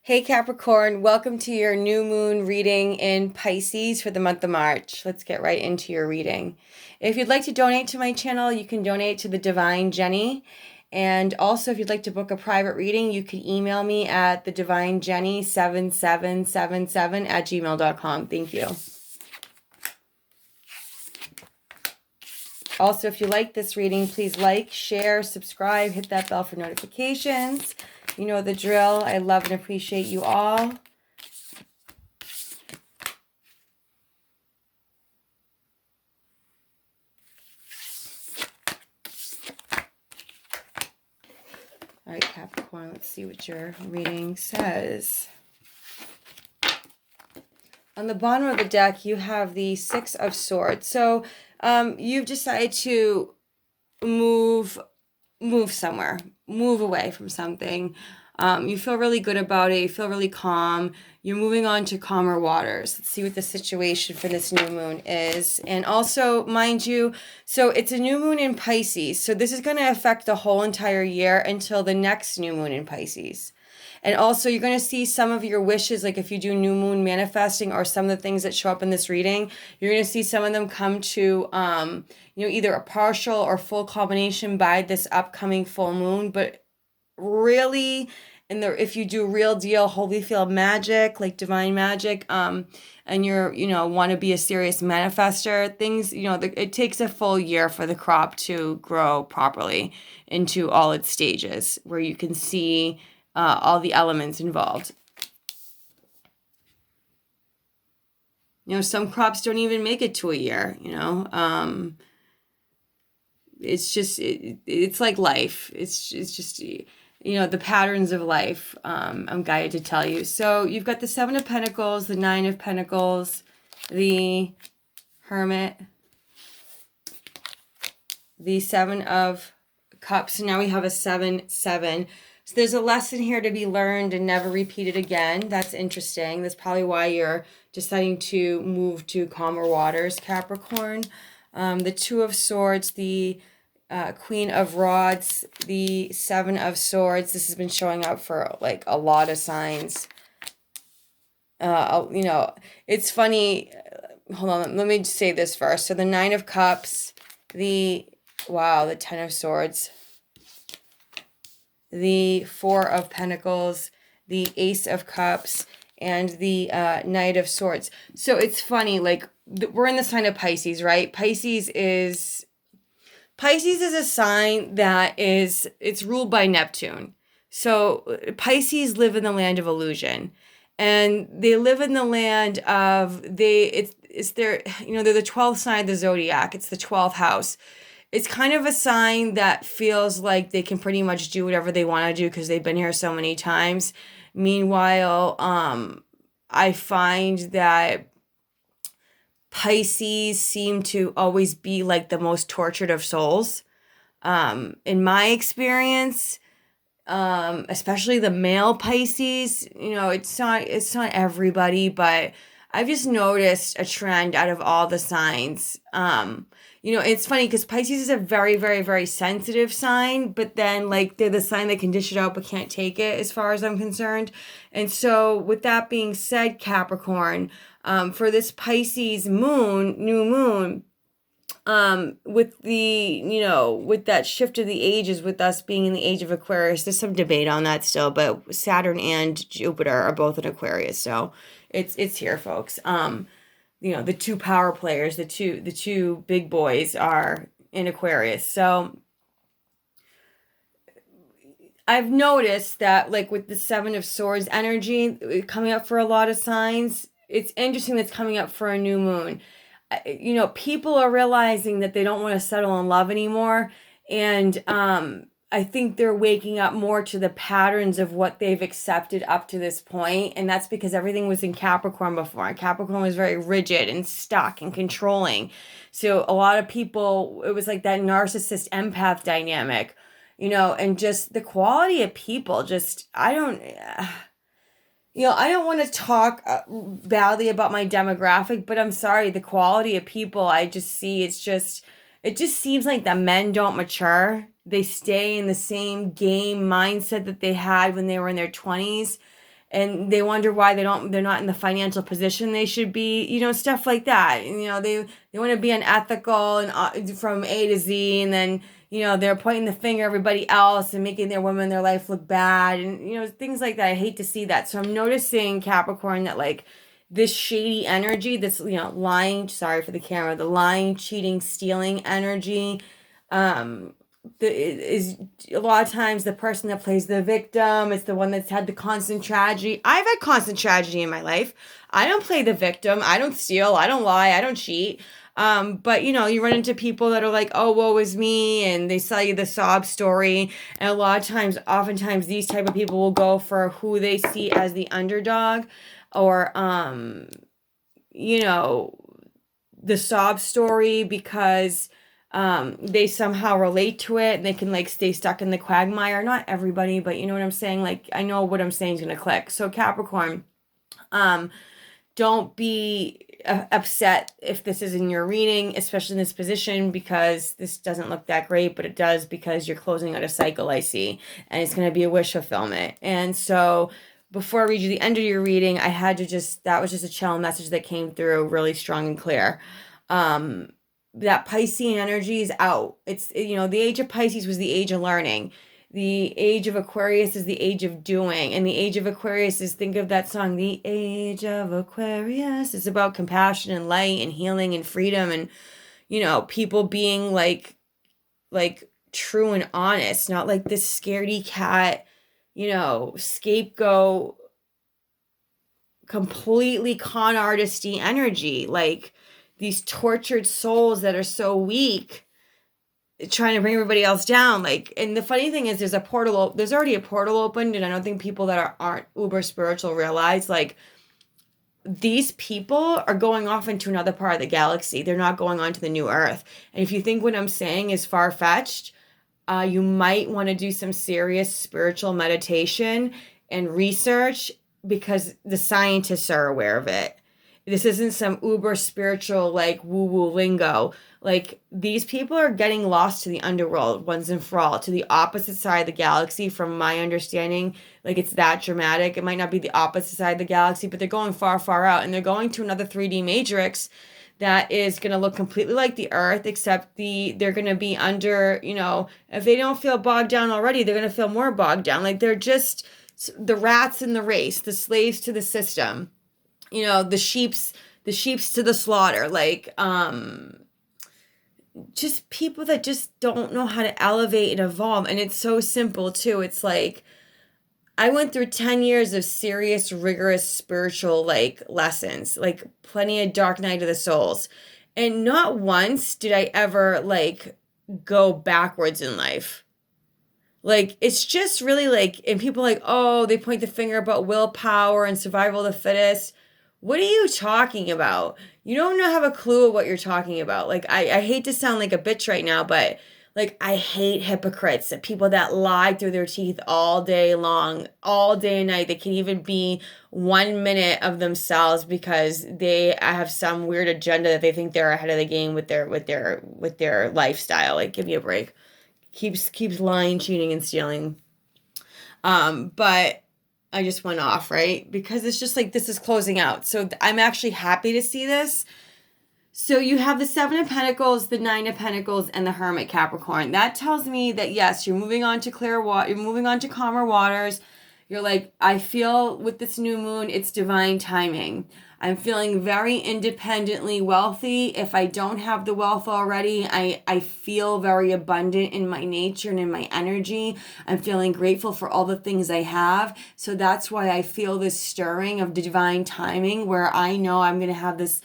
Hey Capricorn, welcome to your new moon reading in Pisces for the month of March. Let's get right into your reading. If you'd like to donate to my channel, you can donate to the Divine Jenny. And also, if you'd like to book a private reading, you can email me at thedivinejenny7777@gmail.com. Thank you. Also, if you like this reading, please like, share, subscribe, hit that bell for notifications. You know the drill. I love and appreciate you all. All right, Capricorn, let's see what your reading says. On the bottom of the deck, you have the Six of Swords. So you've decided to move somewhere, move away from something. You feel really good about it. You feel really calm. You're moving on to calmer waters. Let's see what the situation for this new moon is. And also, mind you, so it's a new moon in Pisces. So this is going to affect the whole entire year until the next new moon in Pisces. And also, you're going to see some of your wishes, like if you do new moon manifesting or some of the things that show up in this reading, you're going to see some of them come to, either a partial or full combination by this upcoming full moon. But really, if you do real deal, holy field magic, like divine magic, and you're, want to be a serious manifester, things, it takes a full year for the crop to grow properly into all its stages where you can see all the elements involved. Some crops don't even make it to a year, it's just, it's like life. It's just, the patterns of life, I'm guided to tell you. So you've got the Seven of Pentacles, the Nine of Pentacles, the Hermit, the Seven of Cups. And now we have a 7-7. So there's a lesson here to be learned and never repeated again. That's interesting. That's probably why you're deciding to move to calmer waters, Capricorn. The Two of Swords, the Queen of Rods, the Seven of Swords. This has been showing up for like a lot of signs. It's funny. Hold on. Let me say this first. So the Nine of Cups, the Ten of Swords, the Four of Pentacles, the Ace of Cups, and the Knight of Swords. So it's funny, like we're in the sign of Pisces, right? Pisces is a sign that it's ruled by Neptune. So Pisces live in the land of illusion, and they live in the land of they're the 12th sign of the zodiac. It's the 12th house. It's kind of a sign that feels like they can pretty much do whatever they want to do because they've been here so many times. Meanwhile, I find that Pisces seem to always be like the most tortured of souls. In my experience, especially the male Pisces, it's not everybody, but I've just noticed a trend out of all the signs. It's funny because Pisces is a very, very, very sensitive sign, but then like they're the sign that can dish it out but can't take it as far as I'm concerned. And so with that being said, Capricorn, for this Pisces new moon, with with that shift of the ages, with us being in the age of Aquarius, there's some debate on that still, but Saturn and Jupiter are both in Aquarius, so it's here, folks. The two power players, the two big boys are in Aquarius. So I've noticed that, like with the Seven of Swords energy coming up for a lot of signs, it's interesting that's coming up for a new moon. People are realizing that they don't want to settle in love anymore. And I think they're waking up more to the patterns of what they've accepted up to this point. And that's because everything was in Capricorn before. Capricorn was very rigid and stuck and controlling. So a lot of people, it was like that narcissist empath dynamic, and just the quality of people. I don't want to talk badly about my demographic, but I'm sorry, the quality of people I just see, it just seems like the men don't mature. They stay in the same game mindset that they had when they were in their 20s. and they wonder why they're not in the financial position they should be, stuff like that. And, they want to be unethical and from A to Z, and then, they're pointing the finger at everybody else and making their life look bad, and, things like that. I hate to see that. So I'm noticing, Capricorn, that like this shady energy, this, lying, sorry for the camera, the lying, cheating, stealing energy, is a lot of times the person that plays the victim. It's the one that's had the constant tragedy. I've had constant tragedy in my life. I don't play the victim. I don't steal. I don't lie. I don't cheat. But you run into people that are like, oh, woe is me, and they sell you the sob story. And a lot of times, oftentimes, these type of people will go for who they see as the underdog, or the sob story, because they somehow relate to it and they can like stay stuck in the quagmire. Not everybody, but you know what I'm saying? Like, I know what I'm saying is going to click. So Capricorn, don't be upset if this is in your reading, especially in this position, because this doesn't look that great, but it does, because you're closing out a cycle, I see, and it's going to be a wish fulfillment. And so before I read you the end of your reading, I had to that was just a channel message that came through really strong and clear. That Piscean energy is out. It's, the age of Pisces was the age of learning. The age of Aquarius is the age of doing. And the age of Aquarius is, think of that song, The Age of Aquarius. It's about compassion and light and healing and freedom and, people being like true and honest, not like this scaredy cat, scapegoat, completely con artisty energy. Like these tortured souls that are so weak, trying to bring everybody else down. Like, and the funny thing is, there's already a portal opened, and I don't think people that aren't uber spiritual realize, like, these people are going off into another part of the galaxy. They're not going on to the new Earth. And if you think what I'm saying is far-fetched, you might want to do some serious spiritual meditation and research, because the scientists are aware of it. This isn't some uber spiritual, like, woo-woo lingo. Like, these people are getting lost to the underworld once and for all, to the opposite side of the galaxy, from my understanding. Like, it's that dramatic. It might not be the opposite side of the galaxy, but they're going far, far out, and they're going to another 3D matrix that is going to look completely like the Earth, except they're going to be under, if they don't feel bogged down already, they're going to feel more bogged down. Like, they're just the rats in the race, the slaves to the system, the sheeps to the slaughter. Like, just people that just don't know how to elevate and evolve. And it's so simple too. It's like, I went through 10 years of serious, rigorous spiritual, like, lessons, like plenty of dark night of the souls. And not once did I ever, like, go backwards in life. Like, it's just really like, and people like, oh, they point the finger about willpower and survival of the fittest. What are you talking about? You don't have a clue of what you're talking about. Like, I hate to sound like a bitch right now, but like, I hate hypocrites, people that lie through their teeth all day long, all day and night. They can even be 1 minute of themselves because they have some weird agenda that they think they're ahead of the game with their lifestyle. Like, give me a break. Keeps lying, cheating, and stealing. But I just went off, right? Because it's just like, this is closing out. So I'm actually happy to see this. So you have the 7 of Pentacles, the 9 of Pentacles, and the Hermit, Capricorn. That tells me that, yes, you're moving on to clear water. You're moving on to calmer waters. You're like, I feel with this new moon, it's divine timing. I'm feeling very independently wealthy. If I don't have the wealth already, I feel very abundant in my nature and in my energy. I'm feeling grateful for all the things I have. So that's why I feel this stirring of divine timing, where I know I'm going to have this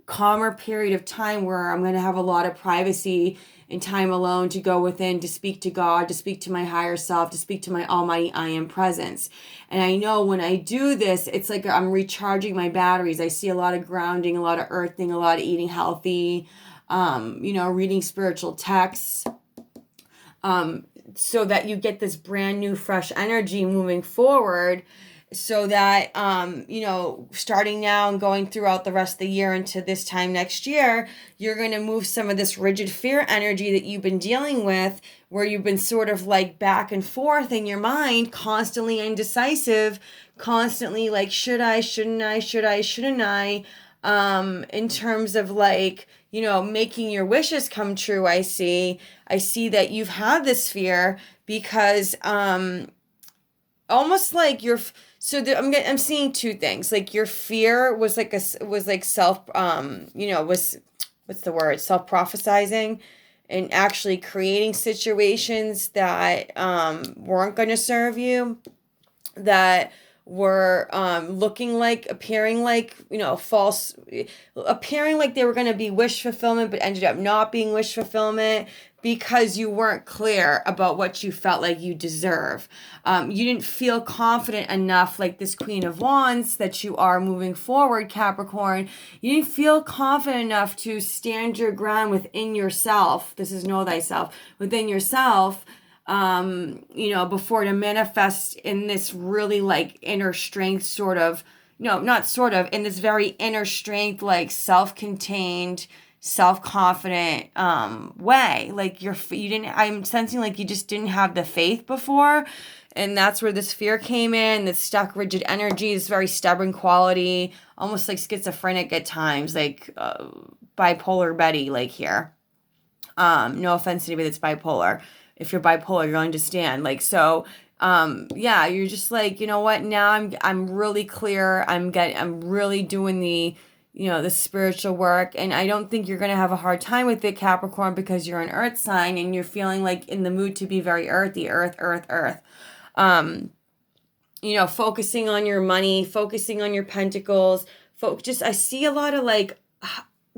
calmer period of time where I'm going to have a lot of privacy and time alone to go within, to speak to God, to speak to my higher self, to speak to my almighty I am presence. And I know when I do this, it's like I'm recharging my batteries. I see a lot of grounding, a lot of earthing, a lot of eating healthy, reading spiritual texts, so that you get this brand new fresh energy moving forward. so that, starting now and going throughout the rest of the year into this time next year, you're going to move some of this rigid fear energy that you've been dealing with, where you've been sort of like back and forth in your mind, constantly indecisive, constantly like, should I, shouldn't I, should I, shouldn't I, in terms of like, making your wishes come true. I see that you've had this fear because, almost like I'm seeing two things. Like your fear was like self, was, what's the word, self prophesizing, and actually creating situations that weren't going to serve you, that were appearing like, false, appearing like they were going to be wish fulfillment, but ended up not being wish fulfillment because you weren't clear about what you felt like you deserve. You didn't feel confident enough, like this Queen of Wands that you are moving forward, Capricorn. You didn't feel confident enough to stand your ground within yourself. This is know thyself, within yourself, before to manifest in this really like inner strength sort of, no, not sort of, in this very inner strength, like self-contained, self-confident way. Like you didn't, I'm sensing like you just didn't have the faith before, and that's where this fear came in, this stuck rigid energy, this very stubborn quality, almost like schizophrenic at times, like bipolar Betty, like here. No offense to anybody that's bipolar. If you're bipolar, you'll understand. Like, so, you're just like, you know what? Now I'm really clear. I'm really doing the spiritual work. And I don't think you're going to have a hard time with it, Capricorn, because you're an earth sign and you're feeling like in the mood to be very earthy, earth. Focusing on your money, focusing on your pentacles, I see a lot of like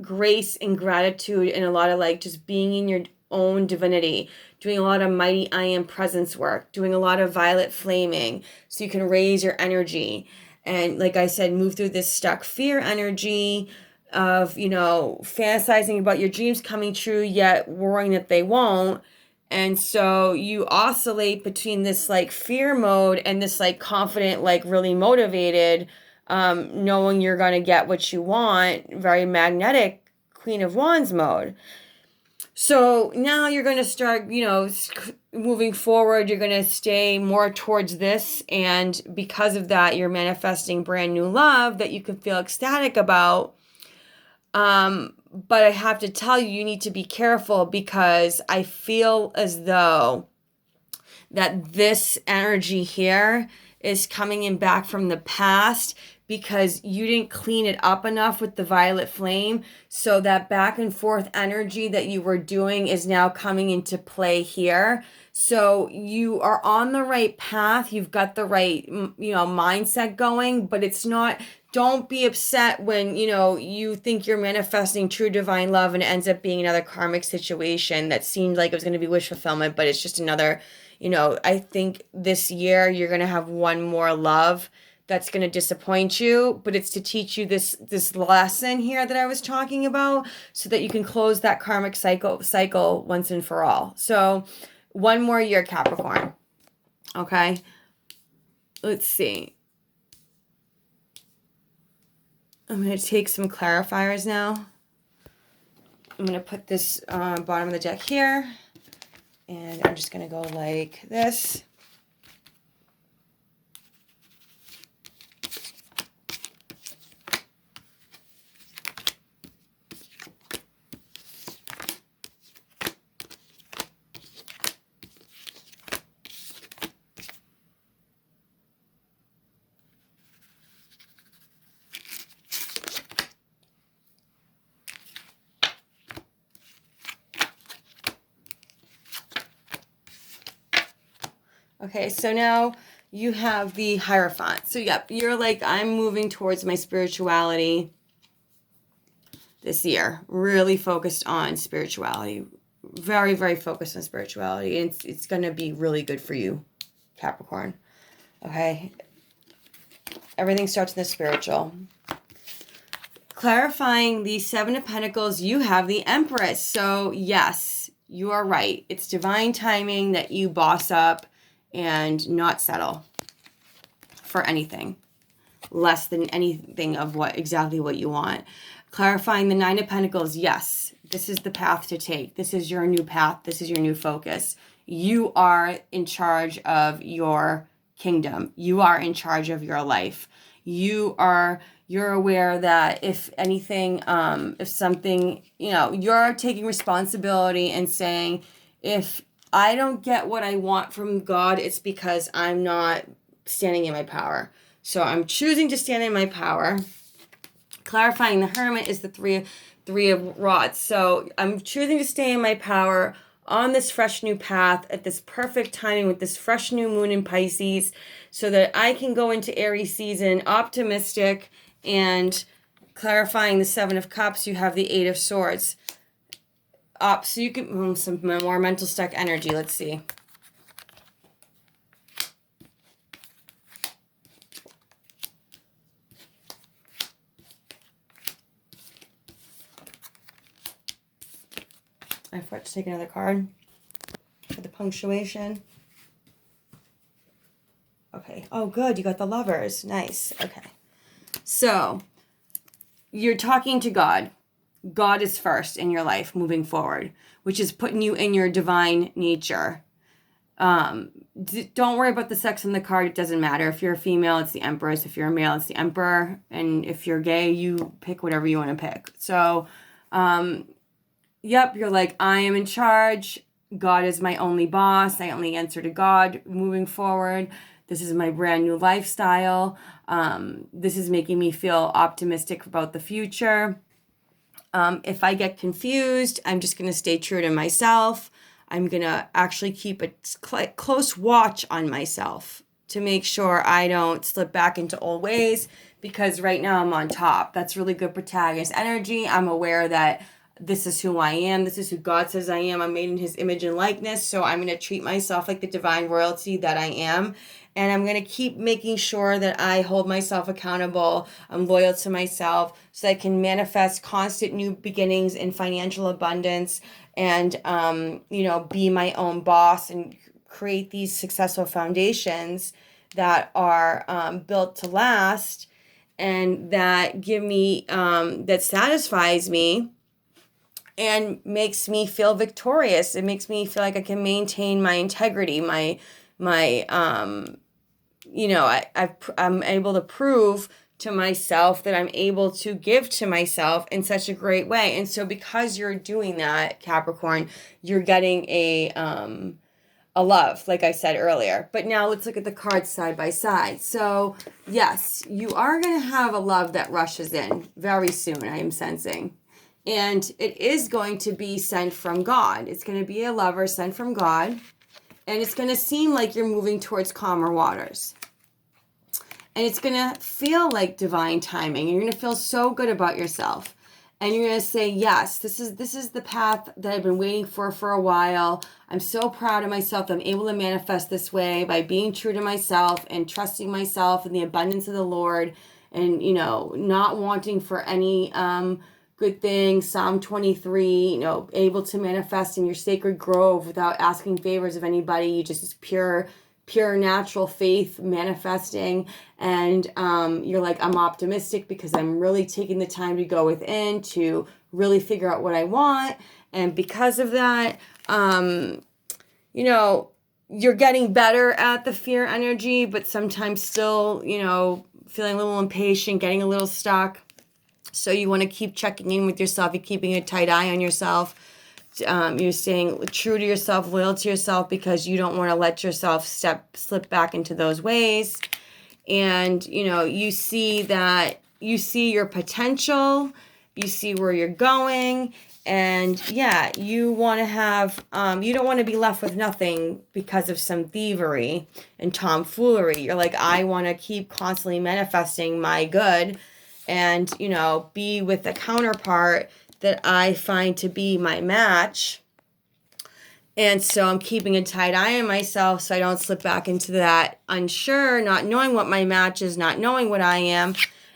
grace and gratitude, and a lot of like just being in your own divinity, doing a lot of mighty I am presence work, doing a lot of violet flaming so you can raise your energy. And like I said, move through this stuck fear energy of, fantasizing about your dreams coming true, yet worrying that they won't. And so you oscillate between this like fear mode and this like confident, like really motivated, knowing you're going to get what you want, very magnetic Queen of Wands mode. So now you're going to start, moving forward, you're going to stay more towards this. And because of that, you're manifesting brand new love that you can feel ecstatic about. But I have to tell you, you need to be careful, because I feel as though that this energy here is coming in back from the past, because you didn't clean it up enough with the violet flame. So that back and forth energy that you were doing is now coming into play here. So you are on the right path. You've got the right, mindset going, but it's not, don't be upset when, you think you're manifesting true divine love and it ends up being another karmic situation that seemed like it was going to be wish fulfillment, but it's just another, I think this year you're going to have one more love that's going to disappoint you, but it's to teach you this lesson here that I was talking about, so that you can close that karmic cycle once and for all. So one more year, Capricorn. Okay. Let's see. I'm going to take some clarifiers now. I'm going to put this bottom of the deck here, and I'm just going to go like this. Okay, so now you have the Hierophant. So yep, you're like, I'm moving towards my spirituality this year. Really focused on spirituality. Very, very focused on spirituality. And it's going to be really good for you, Capricorn. Okay? Everything starts in the spiritual. Clarifying the Seven of Pentacles, you have the Empress. So yes, you are right. It's divine timing that you boss up and not settle for anything less than anything of exactly what you want. Clarifying the Nine of Pentacles. Yes, this is the path to take. This is your new path. This is your new focus. You are in charge of your kingdom. You are in charge of your life. You're aware that if anything, if something, you're taking responsibility and saying, if I don't get what I want from God, it's because I'm not standing in my power. So I'm choosing to stand in my power. Clarifying the Hermit is the three of rods. So I'm choosing to stay in my power on this fresh new path at this perfect timing with this fresh new moon in Pisces, so that I can go into Aries season optimistic. And clarifying the Seven of Cups, you have the Eight of Swords. So you can some more mental stuck energy. Let's see. I forgot to take another card for the punctuation. Okay. Oh, good. You got the Lovers. Nice. Okay. So you're talking to God. God is first in your life moving forward, which is putting you in your divine nature. Don't worry about the sex on the card. It doesn't matter. If you're a female, it's the Empress. If you're a male, it's the Emperor. And if you're gay, you pick whatever you want to pick. So, yep, you're like, I am in charge. God is my only boss. I only answer to God moving forward. This is my brand new lifestyle. This is making me feel optimistic about the future. If I get confused, I'm just going to stay true to myself. I'm going to actually keep a close watch on myself to make sure I don't slip back into old ways, because right now I'm on top. That's really good protagonist energy. I'm aware that this is who I am. This is who God says I am. I'm made in his image and likeness. So I'm going to treat myself like the divine royalty that I am. And I'm going to keep making sure that I hold myself accountable. I'm loyal to myself so I can manifest constant new beginnings in financial abundance and, be my own boss and create these successful foundations that are built to last and that give me, that satisfies me and makes me feel victorious. It makes me feel like I can maintain my integrity, I'm able to prove to myself that I'm able to give to myself in such a great way. And so because you're doing that, Capricorn, you're getting a love, like I said earlier. But now let's look at the cards side by side. So yes, you are going to have a love that rushes in very soon, I am sensing. And it is going to be sent from God. It's going to be a lover sent from God. And it's going to seem like you're moving towards calmer waters. And it's going to feel like divine timing. And you're going to feel so good about yourself. And you're going to say, yes, this is the path that I've been waiting for a while. I'm so proud of myself that I'm able to manifest this way by being true to myself and trusting myself in the abundance of the Lord. And, not wanting for any good thing. Psalm 23, able to manifest in your sacred grove without asking favors of anybody. You just pure natural faith manifesting. And you're like, I'm optimistic because I'm really taking the time to go within to really figure out what I want. And because of that, you're getting better at the fear energy, but sometimes still, feeling a little impatient, getting a little stuck. So you want to keep checking in with yourself. You're keeping a tight eye on yourself. You're staying true to yourself, loyal to yourself, because you don't want to let yourself slip back into those ways. And, you see your potential. You see where you're going. And yeah, you want to have, you don't want to be left with nothing because of some thievery and tomfoolery. You're like, I want to keep constantly manifesting my good and, be with a counterpart that I find to be my match. And so I'm keeping a tight eye on myself so I don't slip back into that unsure, not knowing what my match is, not knowing what I am,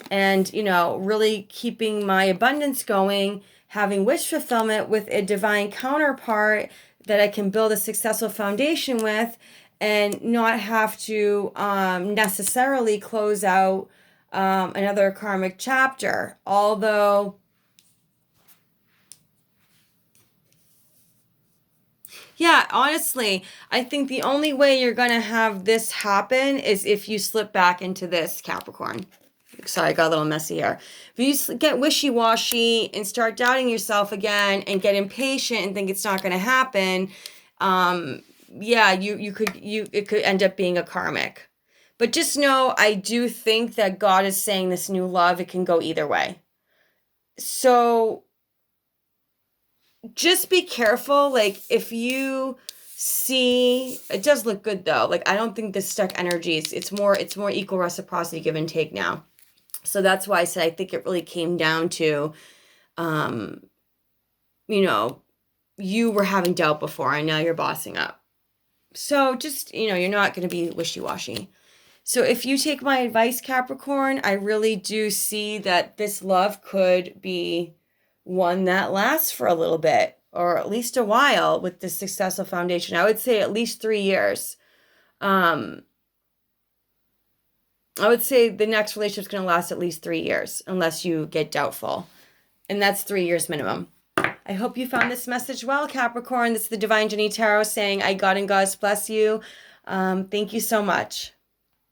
and, really keeping my abundance going, having wish fulfillment with a divine counterpart that I can build a successful foundation with. and not have to necessarily close out another karmic chapter. Although, yeah, honestly, I think the only way you're going to have this happen is if you slip back into this, Capricorn. Sorry, I got a little messy here. If you get wishy-washy and start doubting yourself again and get impatient and think it's not going to happen, yeah, it could end up being a karmic. But just know, I do think that God is saying this new love, it can go either way. So just be careful. Like, if you see, it does look good though. Like, I don't think this stuck energies. It's more equal reciprocity, give and take now. So that's why I said I think it really came down to, you know, you were having doubt before and now you're bossing up. So just, you're not going to be wishy-washy. So if you take my advice, Capricorn, I really do see that this love could be one that lasts for a little bit, or at least a while with this successful foundation. I would say at least 3 years. I would say the next relationship's going to last at least 3 years, unless you get doubtful. And that's 3 years minimum. I hope you found this message well, Capricorn. This is the Divine Jenny Tarot saying, I God and God's bless you. Thank you so much.